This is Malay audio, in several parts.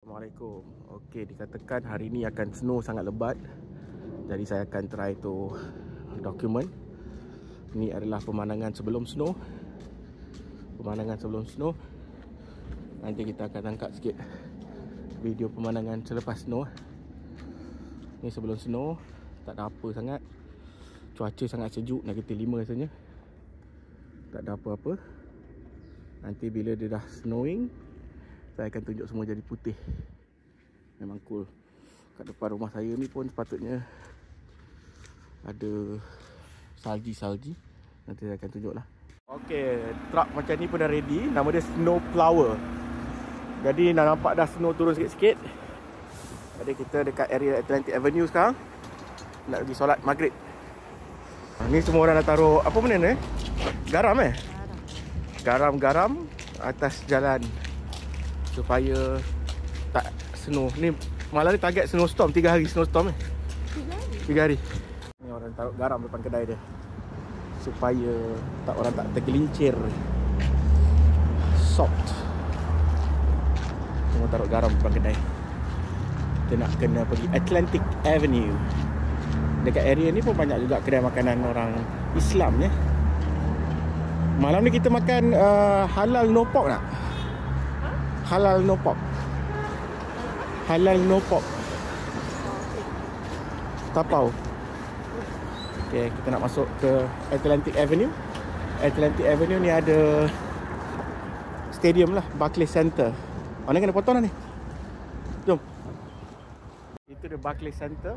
Assalamualaikum. Okey, dikatakan hari ni akan snow sangat lebat. Jadi saya akan try to document. Ini adalah pemandangan sebelum snow. Pemandangan sebelum snow. Nanti kita akan tangkap sikit video pemandangan selepas snow. Ni sebelum snow, tak ada apa sangat. Cuaca sangat sejuk, -5 rasanya. Tak ada apa-apa. Nanti bila dia dah snowing, saya akan tunjuk semua jadi putih. Memang cool. Kat depan rumah saya ni pun sepatutnya ada salji-salji. Nanti saya akan tunjuk lah. Okey, truck macam ni pun dah ready. Nama dia Snow Plower. Jadi dah nampak dah snow turun sikit-sikit. Jadi kita dekat area Atlantic Avenue sekarang. Nak pergi solat maghrib. Ni semua orang dah taruh apa benda ni? Garam Garam atas jalan supaya tak snow. Ni malam ni target snowstorm 3 hari snowstorm 3 hari. Ni orang taruh garam depan kedai dia supaya orang tak tergelincir. Salt. Semua taruh garam depan kedai. Kita nak kena pergi Atlantic Avenue. Dekat area ni pun banyak juga kedai makanan orang Islam ya. Malam ni kita makan halal no pork nak? Halal no pork. Halal no pork. Tapau. Okay, kita nak masuk ke Atlantic Avenue. Atlantic Avenue ni ada stadium lah, Barclays Center. Mana kena potong dah ni? Jom. Itu the Barclays Center.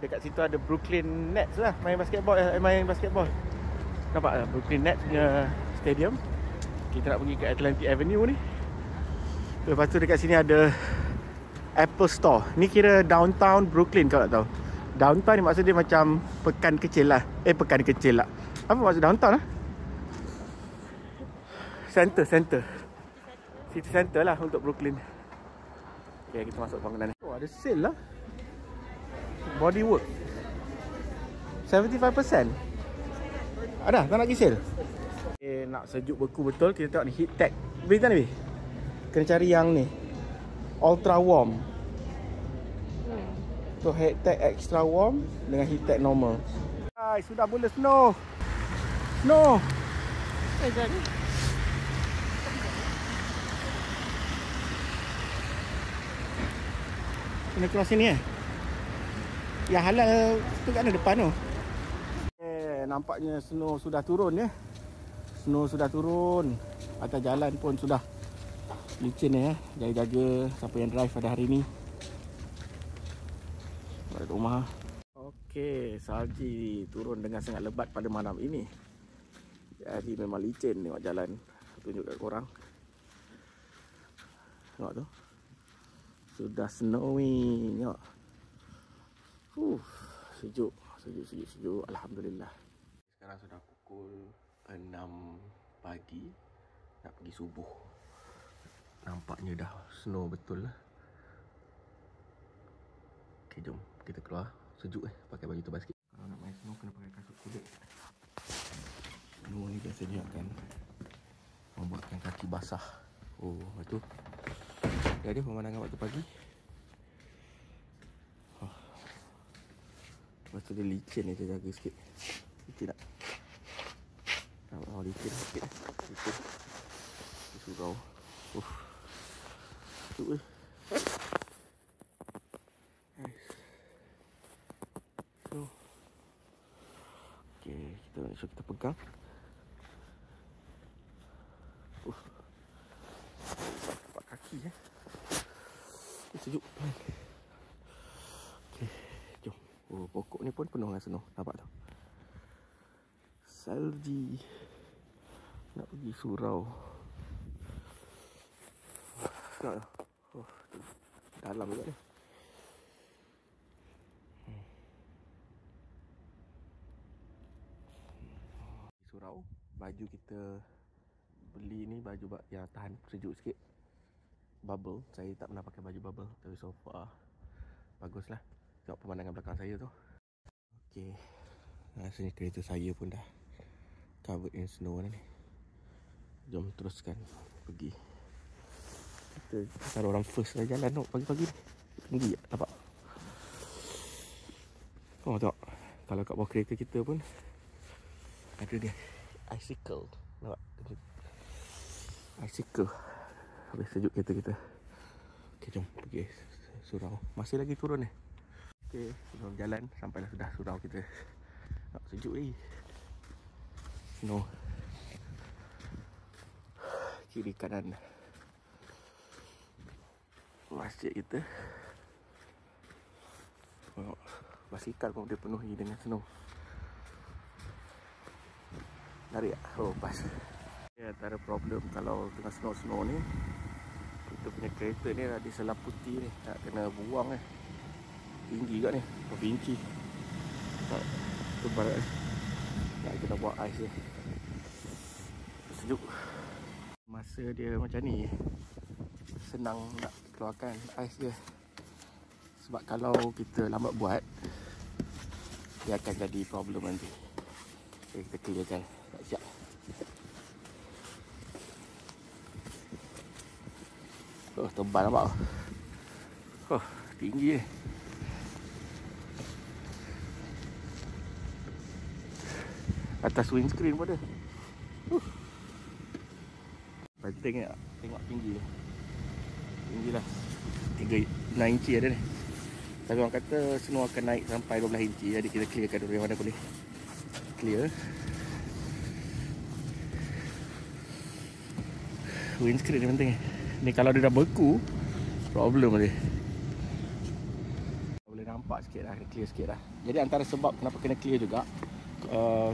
Dekat situ ada Brooklyn Nets lah, main basketball. Nampak lah Brooklyn Nets punya stadium. Kita nak pergi ke Atlantic Avenue ni. Lepas tu dekat sini ada Apple Store. Ni kira downtown Brooklyn kalau tak tahu. Downtown ni maksud dia macam pekan kecil lah. Pekan kecil lah. Apa maksud downtown lah? Center. City center lah untuk Brooklyn. Okay, kita masuk bangunan ni. Oh, ada sale lah. Bodywork 75%. Ada, tak nak pergi sale? Okay, nak sejuk beku betul, kita tengok ni heat tech. Berita ni, kena cari yang ni ultra warm. So heat tech extra warm dengan heat tech normal. Hai, sudah mula snow. Snow. Jadi kena keluar sini yang halal tu kat depan tu. Nampaknya snow sudah turun ya. Snow sudah turun. Atas jalan pun sudah licin ya. Jaga-jaga siapa yang drive pada hari ni. Balik rumah. Okey, salji turun dengan sangat lebat pada malam ini. Jadi memang licin tengok jalan. Tunjuk kat korang. Tengok tu. Sudah snowing. Tengok. Sejuk. Sejuk. Alhamdulillah. Sekarang sudah pukul 6 pagi. Nak pergi subuh. Nampaknya dah snow betul lah. Okay, jom kita keluar. Sejuk pakai baju tebal sikit. Kalau nak main snow kena pakai kasut kulit. Snow ni biasanya akan membuatkan kaki basah. Oh, betul. Jadi pemandangan waktu pagi. Lepas tu dia licin ni, kita jaga sikit. Licin tak? Licin sikit. Licin. Dia surau. Tu nice. So okay, kita nak show, kita pegang. Nampak kaki sejuk. Okay, jom. Oh, pokok ni pun penuh dengan snow. Nampak tu? Salji. Nak pergi surau. Tengok tu. Oh, dalam juga ni. Surau. Baju kita beli ni baju yang tahan sejuk sikit. Bubble. Saya tak pernah pakai baju bubble, tapi so far baguslah. Tengok pemandangan belakang saya tu. Okey. Rasanya kereta saya pun dah covered in snow ni. Jom teruskan pergi. Kita Kita taruh orang first lah jalan tengok pagi-pagi ni. Tinggi tak? Nampak? Oh tengok. Kalau kat bawah kereta kita pun ada dia icicle. Nampak? Icicle. Habis sejuk kereta kita. Okay, jom pergi surau. Masih lagi turun ni. Okay, kita jalan sampailah sudah surau kita. Nampak sejuk lagi. No. Kiri kanan masjid kita. Oh, basikal pun dia penuhi dengan snow. Lari tak? Oh, pas. Ya, antara problem kalau tengah snow-snow ni, kita punya kereta ni ada selaputi ni, nak kena buang ni. Tinggi kat ni, berapa inci. Tak tebal kat ni. Nak kena buang ais dia. Sejuk. Masa dia macam ni, senang nak keluarkan ais dia. Sebab kalau kita lambat buat, dia akan jadi problem nanti. Okay, kita clearkan. Tak siap. Oh, tebal nampak. Oh, tinggi ni. Atas windscreen pun ada. Penting tak? Tengok tinggi ni. Tinggi lah 6 inci ada ni. Tapi orang kata snow akan naik sampai 12 inci. Jadi kita clearkan dulu yang mana boleh clear. Windscreen ni penting. Ni kalau dia dah beku, problem dia. Boleh nampak sikit lah, clear sikit lah. Jadi antara sebab kenapa kena clear juga,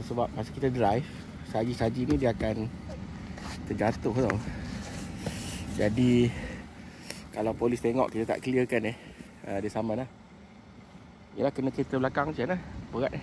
sebab masa kita drive, saji-saji ni dia akan terjatuh tau. Jadi kalau polis tengok kita tak clearkan dia saman lah. Yelah, kena kereta belakang macam mana, berat